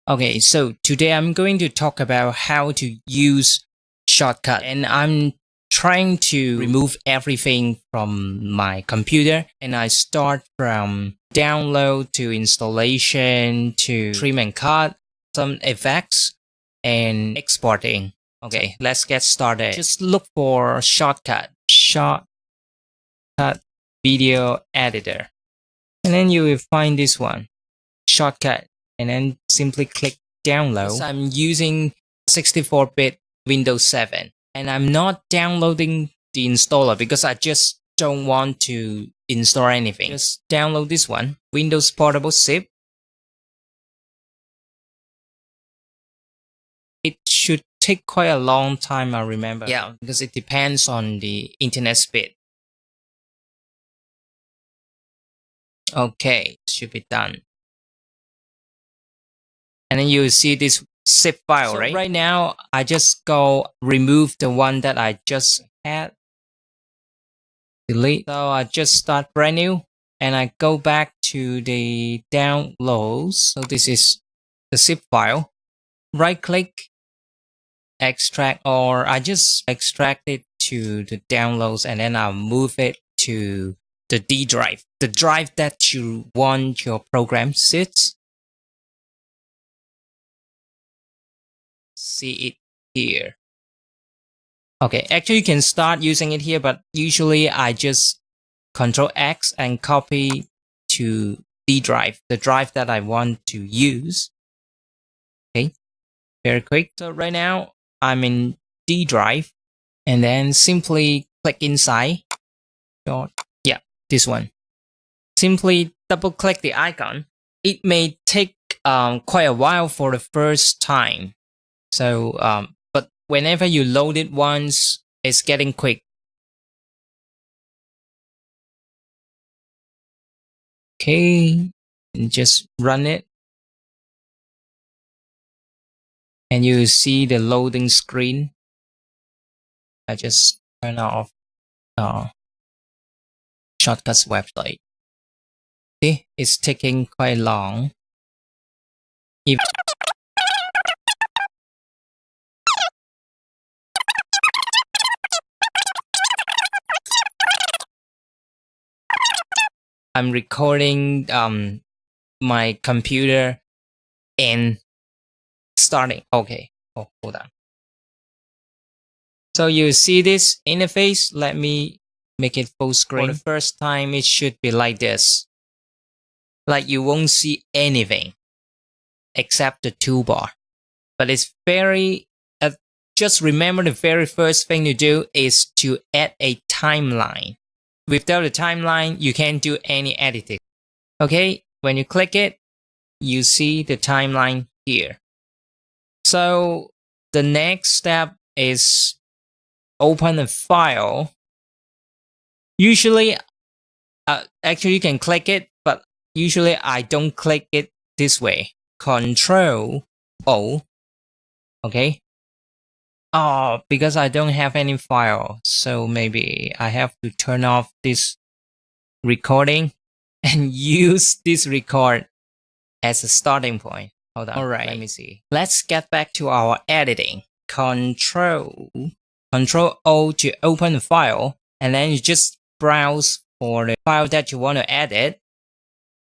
Okay, so today I'm going to talk about how to use Shotcut, and I'm trying to remove everything from my computer, and I start from download to installation to trim and cut some effects and exporting. Okay, let's get started. Just look for Shotcut video editor, and then you will find this one, Shotcut, and then simply click download. I'm using 64-bit Windows 7, and I'm not downloading the installer because I just don't want to install anything. Just download this one, Windows Portable Zip. It should take quite a long time, I remember. Yeah, because it depends on the internet speed. Okay, should be done. And then you see this zip file, so right? Right now, I just go remove the one that I just had. Delete. So I just start brand new, and I go back to the downloads. So this is the zip file. Right click, extract, or I just extract it to the downloads, and then I'll move it to the D drive, the drive that you want your program sits. See it here. Okay, actually you can start using it here, but usually I just Control X and copy to D drive, the drive that I want to use. Okay, very quick. So right now I'm in D drive, and then simply click inside. Yeah, this one. Simply double click the icon. It may take quite a while for the first time. So, but whenever you load it once, it's getting quick. Okay, and just run it. And you see the loading screen. I just turn off Shotcut's website. See, it's taking quite long. If I'm recording my computer and starting. Okay, oh, hold on. So you see this interface. Let me make it full screen. For the first time, it should be like this. Like you won't see anything except the toolbar. But it's very, just remember the very first thing to do is to add a timeline. Without a timeline, you can't do any editing. Okay, when you click it, you see the timeline here. So the next step is open a file. Usually, actually you can click it, but usually I don't click it this way. Control O. Okay. Oh, because I don't have any file, so maybe I have to turn off this recording and use this record as a starting point. Hold on. All right. Let me see. Let's get back to our editing. Control O to open the file, and then you just browse for the file that you want to edit.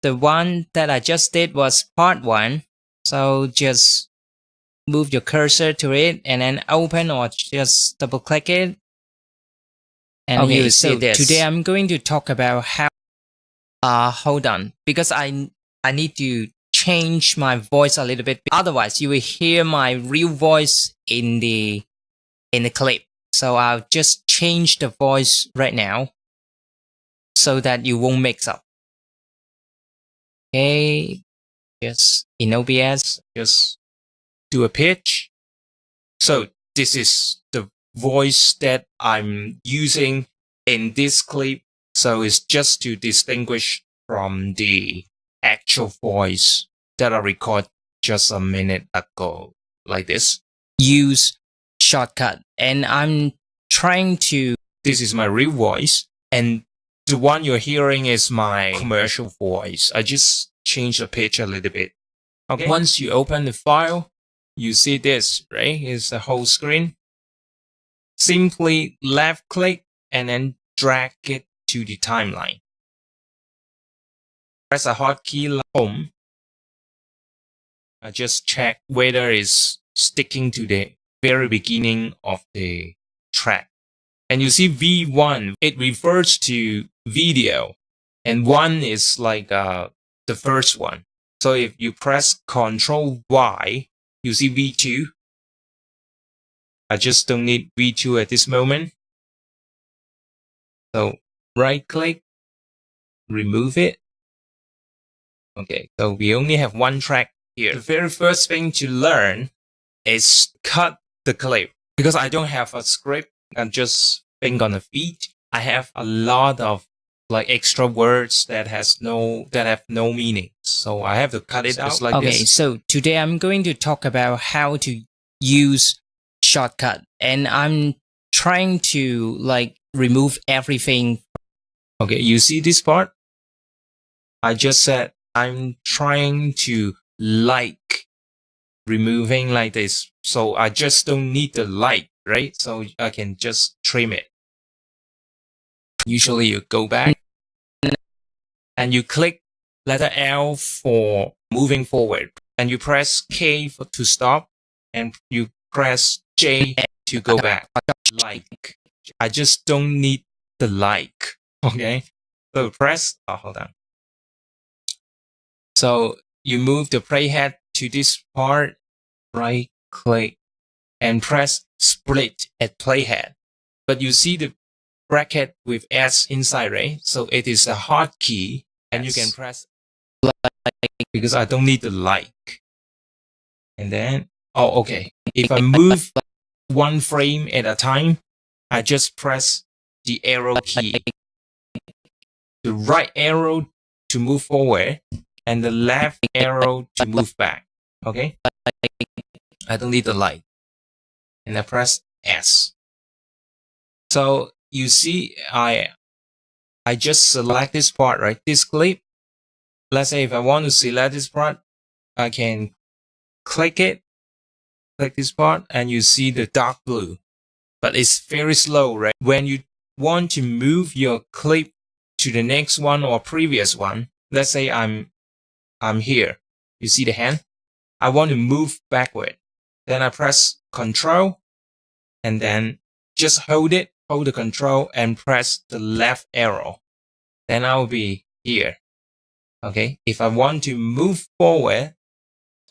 The one that I just did was part 1, so just move your cursor to it and then open, or just double click it. And okay, you see this. Today I'm going to talk about how hold on, because I need to change my voice a little bit, otherwise you will hear my real voice in the clip. So I'll just change the voice right now so that you won't mix up. Okay, just in OBS, just do a pitch. So this is the voice that I'm using in this clip. So it's just to distinguish from the actual voice that I recorded just a minute ago, like this. Use Shotcut, and I'm trying to. This is my real voice, and the one you're hearing is my commercial voice. I just changed the pitch a little bit. Okay. Once you open the file, you see this, right? It's the whole screen. Simply left click and then drag it to the timeline. Press a hotkey like home. Just check whether it's sticking to the very beginning of the track. And you see V1, it refers to video. And 1 is like the first one. So if you press Ctrl Y, you see V2. I just don't need V2 at this moment. So right click, remove it. Okay, so we only have one track here. The very first thing to learn is cut the clip. Because I don't have a script, I'm just think on the feed. I have a lot of like extra words that have no meaning. So I have to cut it out like this. Okay, so today I'm going to talk about how to use Shotcut, and I'm trying to like remove everything. Okay, you see this part? I just said I'm trying to like removing like this. So I just don't need the like, right? So I can just trim it. Usually you go back and you click letter L for moving forward, and you press K to stop, and you press J to go back. Like, I just don't need the like. Okay, so press, hold on. So you move the playhead to this part, right click, and press split at playhead. But you see the bracket with S inside, right? So it is a hotkey, and you can press like because I don't need the like. And then, oh, okay. If I move one frame at a time, I just press the arrow key. The right arrow to move forward, and the left arrow to move back. Okay? I don't need the like. And I press S. So you see, I just select this part, right? This clip. Let's say if I want to select this part, I can click it, click this part, and you see the dark blue. But it's very slow, right? When you want to move your clip to the next one or previous one, let's say I'm here. You see the hand? I want to move backward. Then I press Control, and then just hold it, hold the Control, and press the left arrow. Then I'll be here. Okay, if I want to move forward,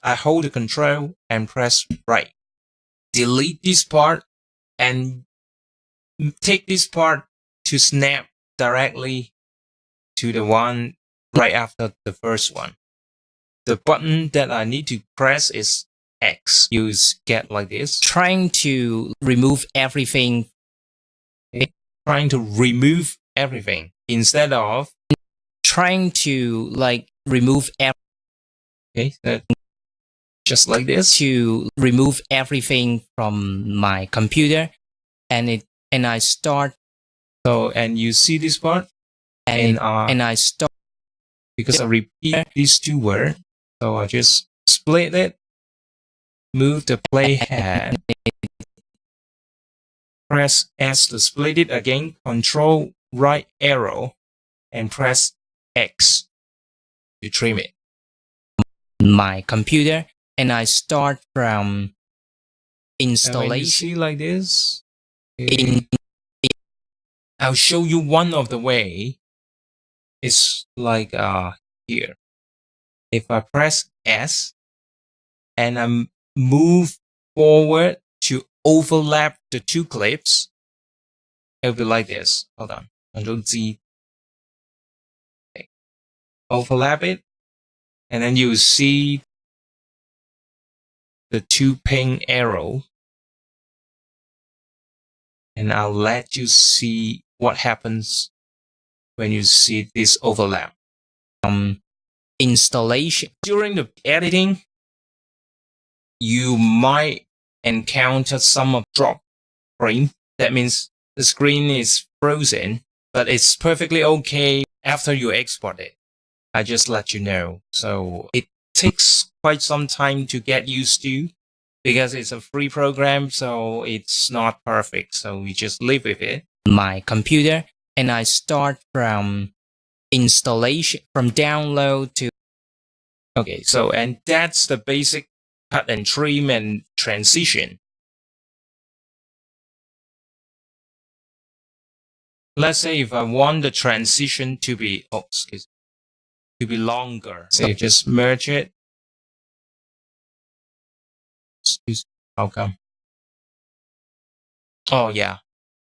I hold the Control and press right. Delete this part and take this part to snap directly to the one right after the first one. The button that I need to press is X. You get like this. Trying to remove everything. Okay. Trying to remove everything instead of trying to like remove everything. Okay, so just like this. To remove everything from my computer, and I start. So, and you see this part, and I start because I repeat these two words. So I just split it, move the playhead, press S to split it again, Control right arrow, and press X to trim it. My computer, and I start from installation. You see like this. I'll show you one of the way. It's like here. If I press S and I move forward to overlap the two clips, it'll be like this. Hold on. Control Z. Okay. Overlap it, and then you see the two pink arrows. And I'll let you see what happens when you see this overlap. Installation. During the editing, you might encounter some of drop frame. That means the screen is frozen, but it's perfectly okay after you export it. I just let you know. So it takes quite some time to get used to because it's a free program, so it's not perfect. So we just live with it. My computer, and I start from installation, from download to. Okay, so and that's the basic cut and trim and transition. Let's say if I want the transition to be, to be longer, so you just merge it. How come? Oh yeah,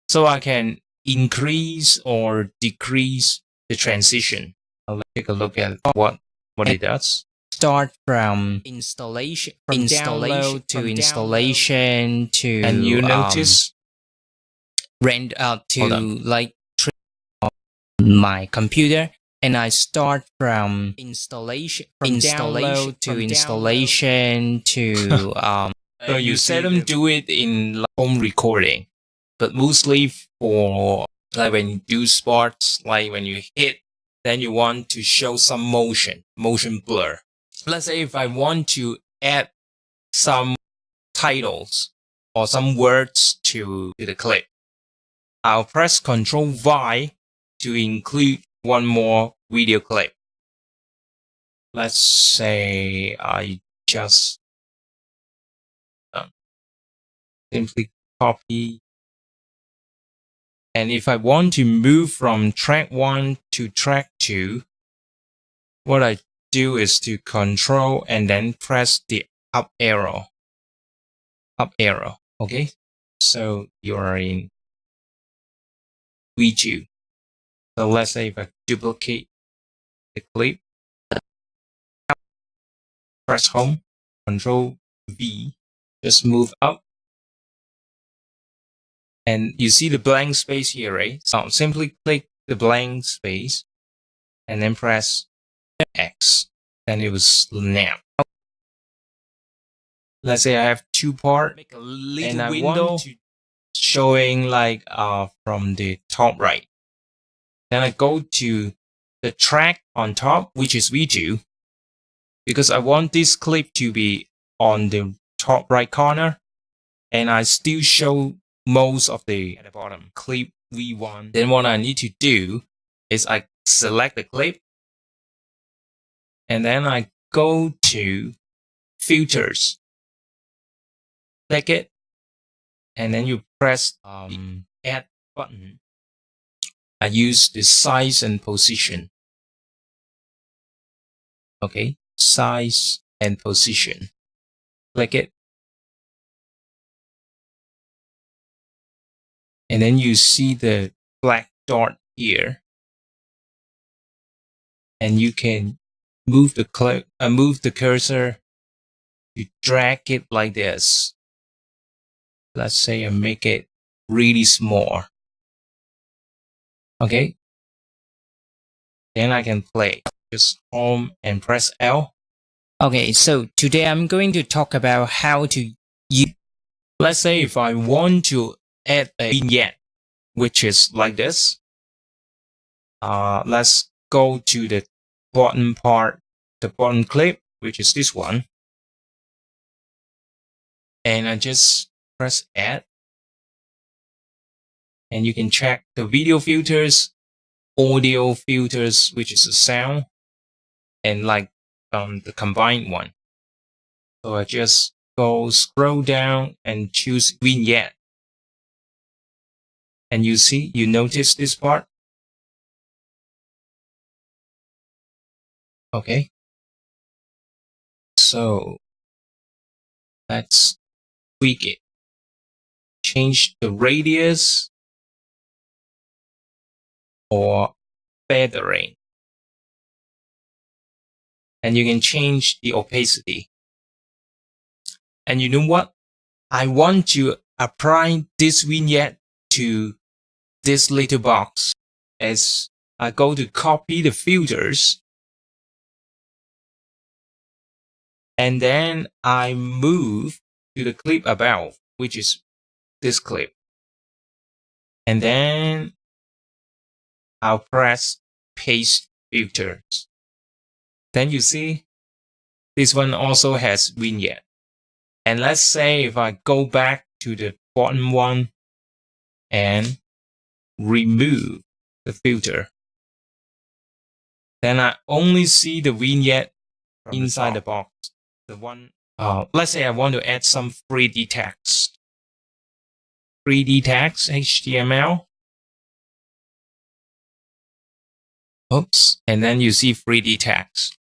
so I can increase or decrease the transition. I'll take a look at what it does. Start from installation, from download to installation to, and you notice rent out to like my computer, and I start from installation, from download to installation to So you seldom do it in home recording, but mostly for like when you do sports, like when you hit, then you want to show some motion blur. Let's say if I want to add some titles or some words to the clip, I'll press Ctrl Y to include one more video clip. Let's say I just simply copy. And if I want to move from track 1 to track 2, what I do is to Control and then press the up arrow. Okay? So you are in V2. So let's say if I duplicate the clip, press Home, Control V, just move up. And you see the blank space here, right? So simply click the blank space and then press X. Then it will snap. Let's say I have two parts and I want to showing like from the top right. Then I go to the track on top, which is V2, because I want this clip to be on the top right corner, and I still show most of the at the bottom clip V1. Then what I need to do is I select the clip, and then I go to filters, click it, and then you press the add button. I use the size and position. Okay, size and position. Click it. And then you see the black dot here. And you can move the cursor to drag it like this. Let's say I make it really small. Okay. Then I can play. Just home and press L. Okay, so today I'm going to talk about how to use. Let's say if I want to add a vignette, which is like this. Let's go to the bottom part, the bottom clip, which is this one. And I just press add. And you can check the video filters, audio filters, which is the sound, and like the combined one. So I just go scroll down and choose vignette. And you notice this part. Okay. So let's tweak it. Change the radius or feathering. And you can change the opacity. And you know what? I want to apply this vignette to this little box. As I go to copy the filters, and then I move to the clip above, which is this clip. And then I'll press paste filters. Then you see This one also has vignette. And let's say if I go back to the bottom one and remove the filter, then I only see the vignette inside the box. The one, let's say I want to add some 3D text. 3D text, HTML. Oops. And then you see 3D text.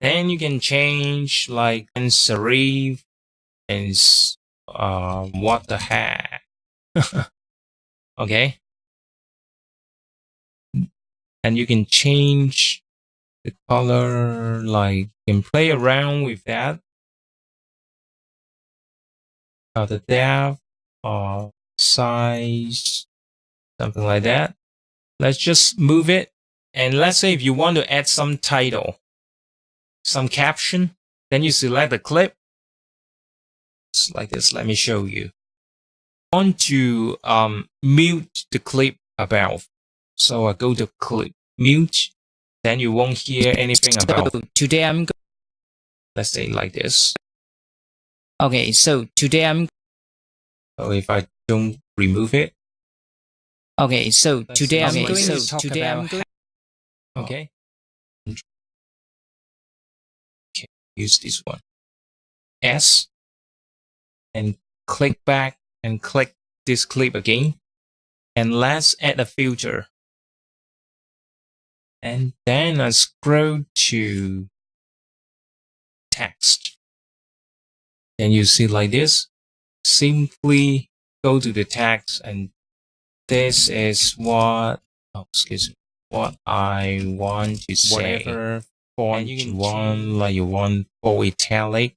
Then you can change like sans serif and what the heck. Okay. And you can change the color, like you can play around with that. The depth or size, something like that. Let's just move it. And let's say if you want to add some title, some caption, then you select the clip. It's like this. Let me show you. I want to mute the clip above. So I go to clip mute. Then you won't hear anything about. So today I'm let's say like this. okay. So today I'm So if I don't remove it. okay. So today I'm going going to talk today I'm about going. Okay. Okay. Use this one. S. And click back and click this clip again. And let's add a filter. And then I scroll to text. And you see like this. Simply go to the text, and this is what, excuse me, what I want to say. Whatever font you want, like you want full italic.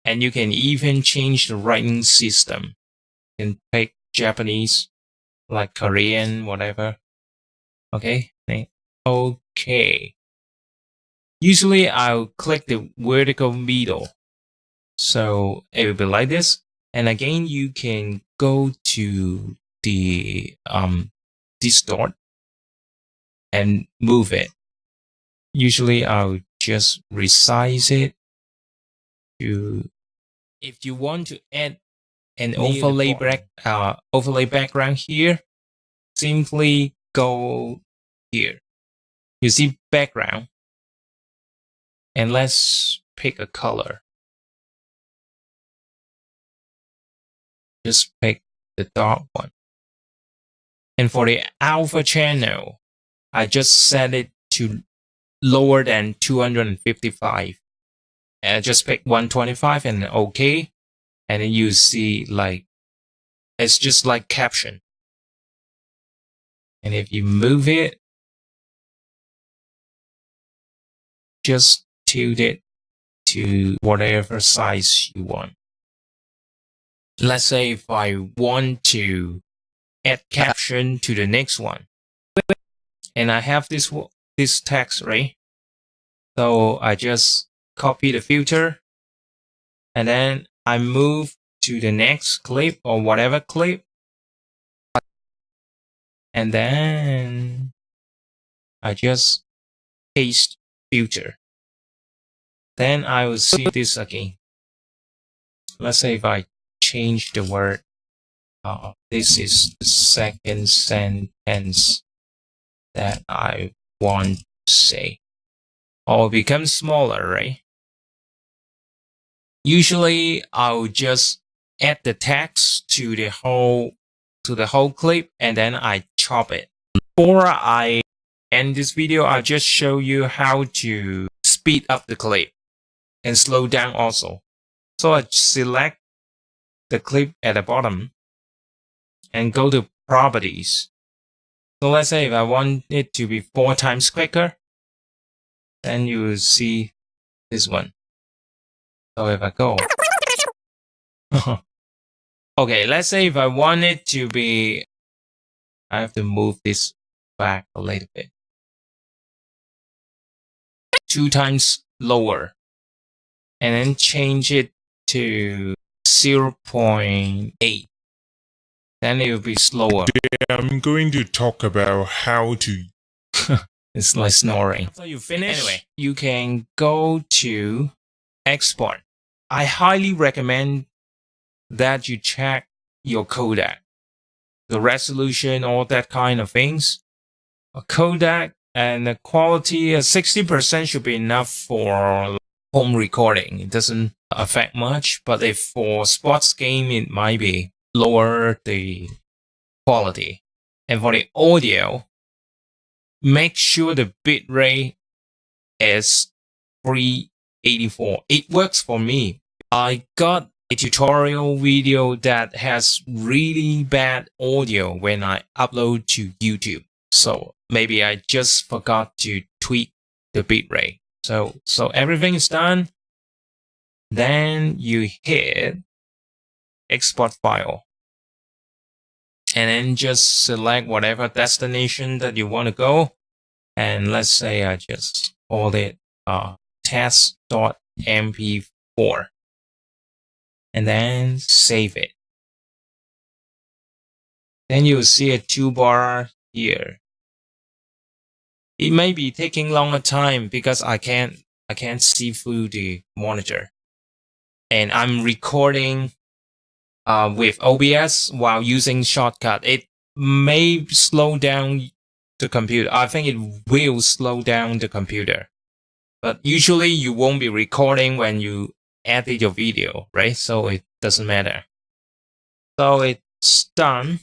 And you can even change the writing system. You can pick Japanese, like Korean, whatever. Okay. Okay. Usually I'll click the vertical middle. So it will be like this. And again, you can go to the distort and move it. Usually I'll just resize it to, if you want to add an overlay background here, simply go here. You see background. And let's pick a color. Just pick the dark one. And for the alpha channel, I just set it to lower than 255. And I just pick 125 and OK. And then you see like, it's just like caption. And if you move it, just tilt it to whatever size you want. Let's say if I want to add caption to the next one, and I have this text, right? So I just copy the filter, and then I move to the next clip or whatever clip, and then I just paste filter. Then I will see this again. Let's say if I change the word, this is the second sentence that I want to say. Or become smaller, right? Usually I'll just add the text to the whole clip, and then I chop it. Before I end this video, I'll just show you how to speed up the clip and slow down also. So I select the clip at the bottom and go to properties. So let's say if I want it to be 4 times quicker, then you will see this one. So if I go, okay, let's say if I want it to be, I have to move this back a little bit. 2 times lower. And then change it to 0.8. Then it will be slower. I'm going to talk about how to. It's like snoring. So you finish. Anyway, you can go to export, I highly recommend that you check your codec, the resolution, all that kind of things. A codec and the quality, 60% should be enough for home recording. It doesn't affect much, but if for sports game, it might be lower the quality. And for the audio, make sure the bitrate is 384. It works for me. I got a tutorial video that has really bad audio when I upload to YouTube. So maybe I just forgot to tweak the bitrate. So everything is done. Then you hit export file. And then just select whatever destination that you want to go. And let's say I just call it test.mp4. And then save it. Then you'll see a toolbar here. It may be taking longer time because I can't see through the monitor. And I'm recording with OBS while using Shotcut. It may slow down the computer. I think it will slow down the computer. But usually you won't be recording when you edit your video, right? So it doesn't matter. So it's done.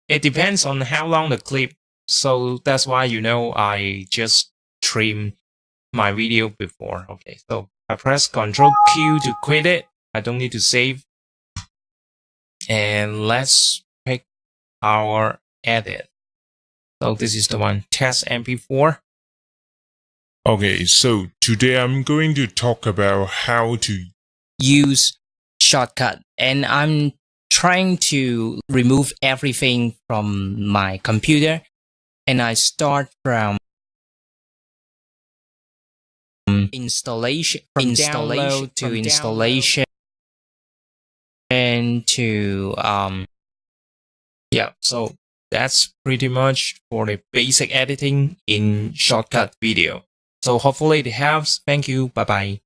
It depends on how long the clip. So that's why, I just trim my video before. Okay, so I press Ctrl Q to quit it. I don't need to save. And let's pick our edit. So this is the one, test MP4. Okay, so today I'm going to talk about how to use Shotcut, and I'm trying to remove everything from my computer, and I start from installation, download to installation, and to yeah. So that's pretty much for the basic editing in Shotcut video. So hopefully it helps. Thank you. Bye bye.